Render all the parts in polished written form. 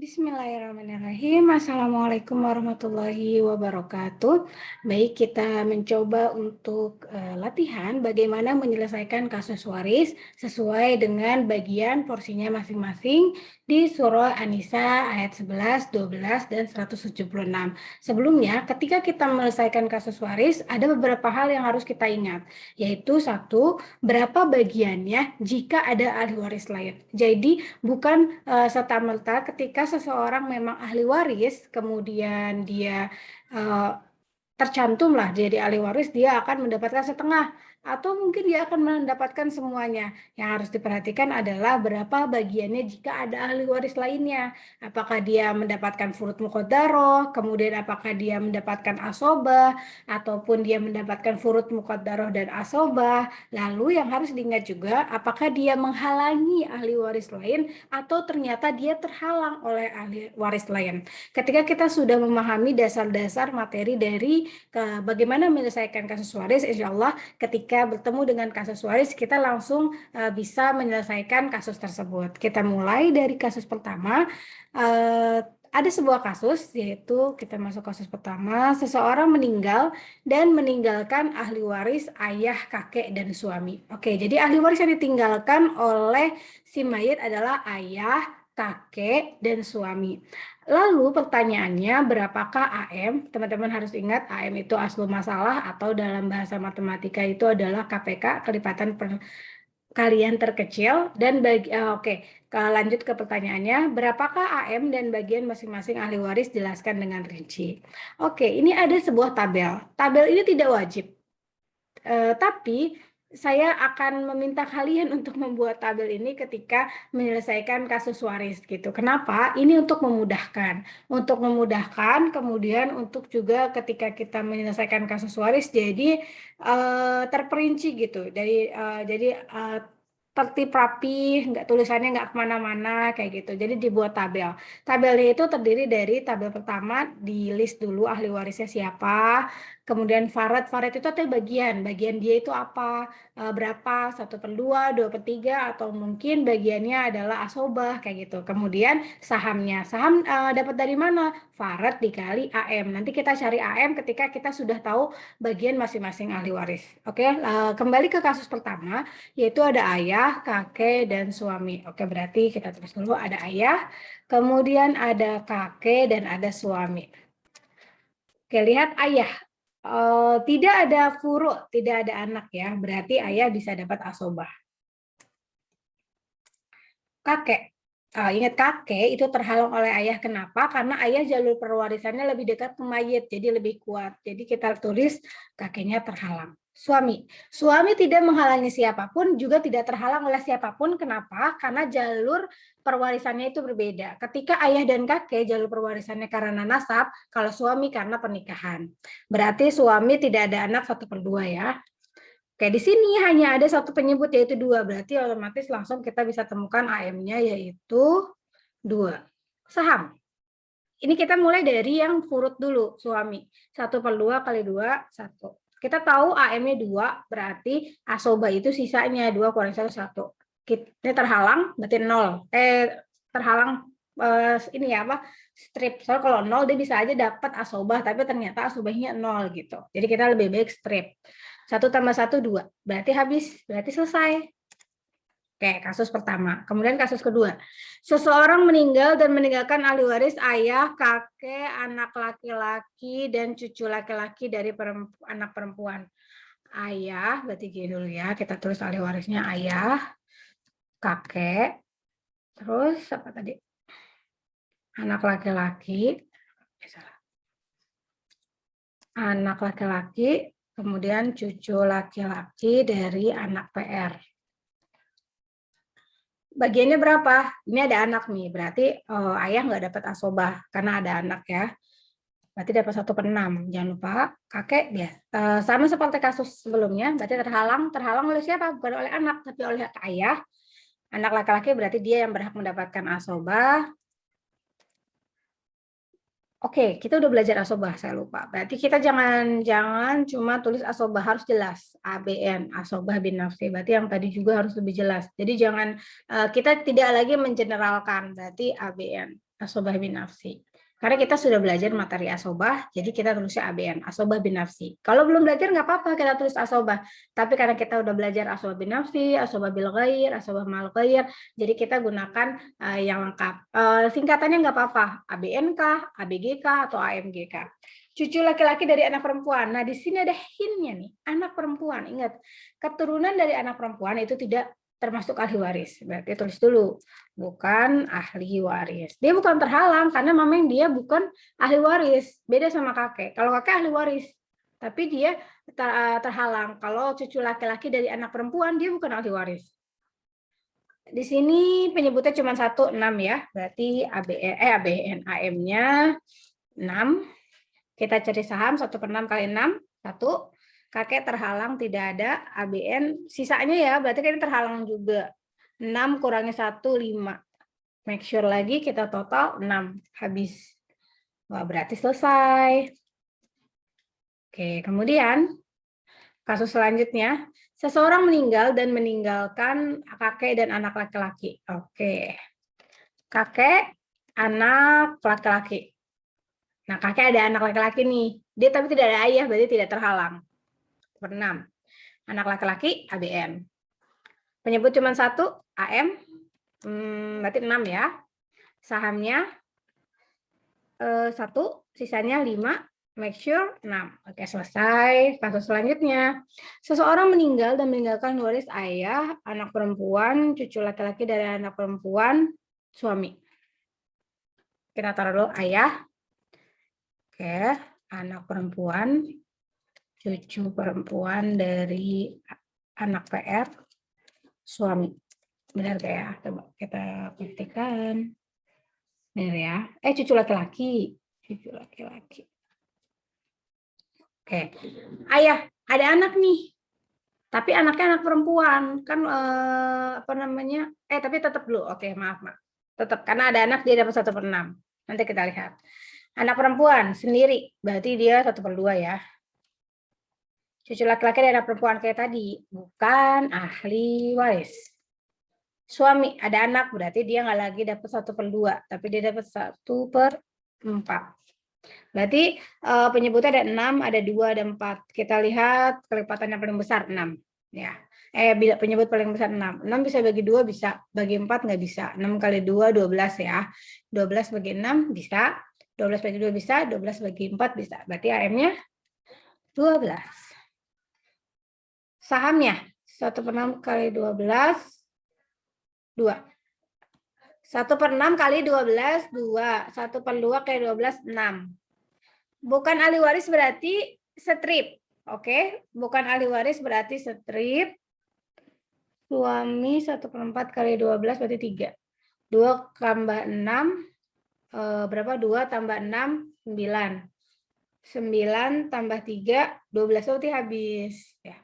Bismillahirrahmanirrahim. Assalamualaikum warahmatullahi wabarakatuh. Baik, kita mencoba untuk latihan bagaimana menyelesaikan kasus waris sesuai dengan bagian porsinya masing-masing di surah An-Nisa ayat 11, 12, dan 176. Sebelumnya, ketika kita menyelesaikan kasus waris, ada beberapa hal yang harus kita ingat, yaitu satu, berapa bagiannya jika ada ahli waris lain. Jadi, bukan serta-merta ketika seseorang memang ahli waris, kemudian dia tercantumlah jadi ahli waris, dia akan mendapatkan setengah atau mungkin dia akan mendapatkan semuanya. Yang harus diperhatikan adalah berapa bagiannya jika ada ahli waris lainnya. Apakah dia mendapatkan furud muqaddaroh, kemudian apakah dia mendapatkan asobah, ataupun dia mendapatkan furud muqaddaroh dan asobah. Lalu yang harus diingat juga, apakah dia menghalangi ahli waris lain atau ternyata dia terhalang oleh ahli waris lain. Ketika kita sudah memahami dasar-dasar materi dari bagaimana menyelesaikan kasus waris, insya Allah ketika bertemu dengan kasus waris, kita langsung bisa menyelesaikan kasus tersebut. Kita mulai dari kasus pertama. Ada sebuah kasus, yaitu kita masuk kasus pertama, seseorang meninggal dan meninggalkan ahli waris ayah, kakek, dan suami. Oke, jadi ahli waris yang ditinggalkan oleh si mayit adalah ayah, kakek, dan suami. Lalu pertanyaannya, berapakah AM? Teman-teman harus ingat AM itu asal masalah atau dalam bahasa matematika itu adalah KPK, kelipatan perkalian terkecil. Dan lanjut ke pertanyaannya, berapakah AM dan bagian masing-masing ahli waris? Jelaskan dengan rinci. Oke, ini ada sebuah tabel. Tabel ini tidak wajib. Tapi saya akan meminta kalian untuk membuat tabel ini ketika menyelesaikan kasus waris gitu. Kenapa? Ini untuk memudahkan. Untuk memudahkan, kemudian untuk juga ketika kita menyelesaikan kasus waris jadi terperinci gitu. Jadi tertib rapi, tulisannya nggak kemana-mana kayak gitu. Jadi dibuat tabel. Tabelnya itu terdiri dari tabel pertama, di list dulu ahli warisnya siapa. Kemudian farad itu ada bagian dia itu apa, berapa, 1/2, 2/3, atau mungkin bagiannya adalah asobah kayak gitu. Kemudian saham dapat dari mana? Farad dikali AM. Nanti kita cari AM ketika kita sudah tahu bagian masing-masing ahli waris. Oke, kembali ke kasus pertama, yaitu ada ayah, kakek, dan suami. Oke, berarti kita tulis dulu ada ayah, kemudian ada kakek, dan ada suami. Oke, lihat ayah. Tidak ada furu, tidak ada anak ya, berarti ayah bisa dapat asobah. Kakek, ingat kakek itu terhalang oleh ayah, kenapa? Karena ayah jalur perwarisannya lebih dekat ke mayit, jadi lebih kuat. Jadi kita tulis kakeknya terhalang. Suami tidak menghalangi siapapun, juga tidak terhalang oleh siapapun. Kenapa? Karena jalur perwarisannya itu berbeda. Ketika ayah dan kakek jalur perwarisannya karena nasab, kalau suami karena pernikahan. Berarti suami tidak ada anak 1/2 ya. Oke, di sini hanya ada satu penyebut yaitu 2, berarti otomatis langsung kita bisa temukan AM-nya yaitu 2. Saham. Ini kita mulai dari yang furud dulu, suami. 1/2 kali 2, 1. Kita tahu AM-nya 2, berarti asoba itu sisanya 2 kurang 1, 1. Ini terhalang, berarti 0. Terhalang ini ya apa? Strip. Soalnya kalau 0 dia bisa aja dapat asobah, tapi ternyata asobahnya 0 gitu. Jadi kita lebih baik strip. 1 tambah 1, 2. Berarti habis, berarti selesai. Oke, kasus pertama. Kemudian kasus kedua. Seseorang meninggal dan meninggalkan ahli waris ayah, kakek, anak laki-laki, dan cucu laki-laki dari anak perempuan. Ayah, berarti gini dulu ya, kita tulis ahli warisnya ayah, kakek, terus apa tadi? Anak laki-laki, anak laki-laki, kemudian cucu laki-laki dari anak PR. Bagiannya berapa? Ini ada anak nih, berarti ayah nggak dapat asobah karena ada anak ya. Berarti dapat 1/6. Jangan lupa kakek dia sama seperti kasus sebelumnya, berarti terhalang oleh siapa? Bukan oleh anak, tapi oleh ayah. Anak laki-laki berarti dia yang berhak mendapatkan asobah. Oke, kita udah belajar asobah, saya lupa. Berarti kita jangan cuma tulis asobah, harus jelas. ABN, asobah bin nafsi. Berarti yang tadi juga harus lebih jelas. Jadi jangan kita tidak lagi mengeneralkan, berarti ABN. asobah binafsi. Karena kita sudah belajar materi asobah, jadi kita tulisnya ABN, asobah binafsi. Kalau belum belajar nggak apa-apa kita tulis asobah. Tapi karena kita udah belajar asobah binafsi, asobah bil ghair, asobah mal ghair, jadi kita gunakan yang lengkap. Singkatannya nggak apa-apa, ABN kah, ABG kah, atau AMG kah. Cucu laki-laki dari anak perempuan. Nah, di sini ada hint-nya nih, anak perempuan. Ingat, keturunan dari anak perempuan itu tidak termasuk ahli waris. Berarti tulis dulu, bukan ahli waris. Dia bukan terhalang karena memang dia bukan ahli waris. Beda sama kakek. Kalau kakek ahli waris, tapi dia terhalang. Kalau cucu laki-laki dari anak perempuan, dia bukan ahli waris. Di sini penyebutnya cuma 1, 6 ya. Berarti ABN, AM-nya 6. Kita cari saham 1/6 kali 6, 1. Kakek terhalang tidak ada, ABN sisanya ya, berarti kan terhalang juga. 6 kurangi 1, 5. Make sure lagi kita total 6. Habis. Wah, berarti selesai. Oke, kemudian kasus selanjutnya. Seseorang meninggal dan meninggalkan kakek dan anak laki-laki. Oke. Kakek, anak laki-laki. Nah, kakek ada anak laki-laki nih. Dia tapi tidak ada ayah, berarti tidak terhalang. 6. Anak laki-laki ABN. Penyebut cuma 1, AM. Berarti 6 ya. Sahamnya 1, sisanya 5. Make sure 6. Oke, selesai. Kasus selanjutnya. Seseorang meninggal dan meninggalkan waris ayah, anak perempuan, cucu laki-laki dari anak perempuan, suami. Kita taruh dulu ayah. Oke, anak perempuan, cucu perempuan dari anak PR, suami. Benar gak ya? Coba kita buktikan. Benar ya? Cucu laki-laki. Cucu laki-laki. Oke. Ayah, ada anak nih. Tapi anaknya anak perempuan. Kan apa namanya? Tapi tetap dulu. Oke, maaf. Tetap. Karena ada anak, dia dapat 1/6. Nanti kita lihat. Anak perempuan sendiri. Berarti dia 1/2 ya. Cucu laki-laki dan anak perempuan kayak tadi. Bukan ahli waris. Suami ada anak, berarti dia nggak lagi dapat 1/2, tapi dia dapat 1/4. Berarti penyebutnya ada 6, ada 2, ada 4. Kita lihat kelipatan yang paling besar 6. Ya. Penyebut paling besar 6. 6 bisa bagi 2, bisa. Bagi 4 nggak bisa. 6 kali 2, 12 ya. 12 bagi 6 bisa. 12 bagi 2 bisa. 12 bagi 4 bisa. Berarti AM-nya 12. Sahamnya 1/6 kali 12, 2. 1/6 kali 12, 2. 1/2 kali 12, 6. Bukan ahli waris berarti strip. Oke, bukan ahli waris berarti strip. Suami 1/4 kali 12 berarti 3. 2 tambah 6, berapa? 2 tambah 6, 9. 9 tambah 3, 12 berarti habis. Ya.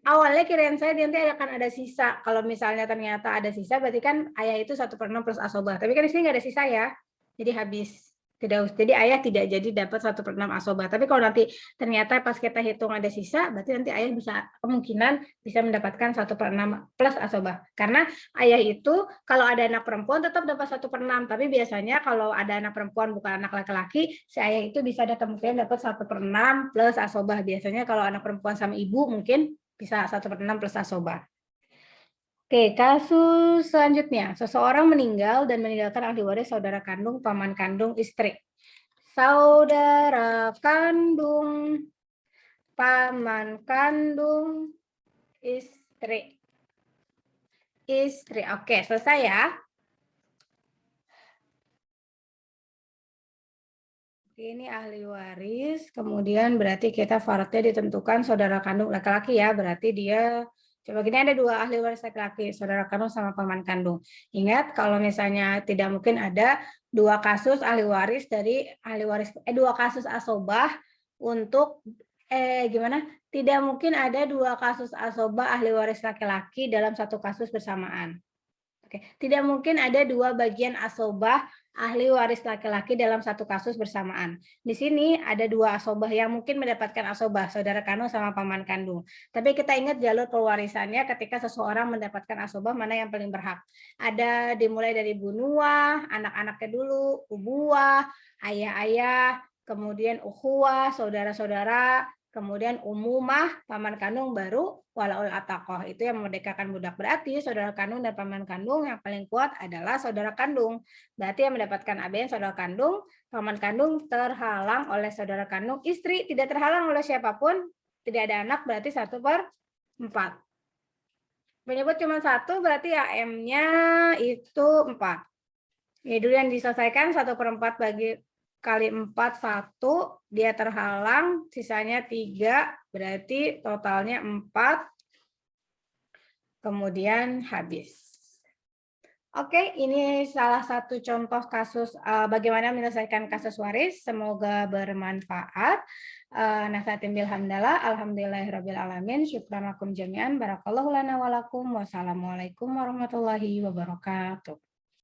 Awalnya kirain saya nanti akan ada sisa. Kalau misalnya ternyata ada sisa, berarti kan ayah itu 1/6 plus asobah. Tapi kan di sini nggak ada sisa ya. Jadi habis. Jadi ayah tidak jadi dapat 1/6 asobah. Tapi kalau nanti ternyata pas kita hitung ada sisa, berarti nanti ayah bisa kemungkinan bisa mendapatkan 1/6 plus asobah. Karena ayah itu kalau ada anak perempuan tetap dapat 1/6. Tapi biasanya kalau ada anak perempuan bukan anak laki-laki, si ayah itu bisa ada kemungkinan dapat 1/6 plus asobah. Biasanya kalau anak perempuan sama ibu mungkin bisa 1/6 plus asobah. Oke, kasus selanjutnya. Seseorang meninggal dan meninggalkan ahli waris saudara kandung, paman kandung, istri. Saudara kandung, paman kandung, istri. Istri. Oke, selesai ya. Ini ahli waris, kemudian berarti kita syaratnya ditentukan saudara kandung laki-laki ya, berarti dia, coba gini ada 2 ahli waris laki-laki, saudara kandung sama paman kandung. Ingat kalau misalnya tidak mungkin ada 2 kasus ahli waris dari ahli waris, 2 kasus asobah untuk, gimana? Tidak mungkin ada 2 kasus asobah ahli waris laki-laki dalam 1 kasus bersamaan. Oke, tidak mungkin ada dua bagian asobah ahli waris laki-laki dalam satu kasus bersamaan. Di sini ada dua asobah yang mungkin mendapatkan asobah, saudara kandung sama paman kandung. Tapi kita ingat jalur pewarisannya ketika seseorang mendapatkan asobah mana yang paling berhak. Ada dimulai dari bunuah, anak-anaknya dulu, ubuah, ayah-ayah, kemudian ukhuwah, saudara-saudara, kemudian umumah, paman kandung, baru walaul ataqoh. Itu yang memerdekakan budak. Berarti saudara kandung dan paman kandung yang paling kuat adalah saudara kandung. Berarti yang mendapatkan ABN saudara kandung, paman kandung terhalang oleh saudara kandung, istri tidak terhalang oleh siapapun, tidak ada anak berarti 1/4. Menyebut cuma satu berarti AM-nya itu 4. Ini dulu yang diselesaikan 1/4 bagi kali 4 1, dia terhalang, sisanya 3, berarti totalnya 4, kemudian habis. Oke, ini salah satu contoh kasus bagaimana menyelesaikan kasus waris. Semoga bermanfaat. Nafatin bilhamdalillah, alhamdulillahirabbil alamin, syukran lakum jami'an, barakallahu lana walakum, wassalamualaikum warahmatullahi wabarakatuh.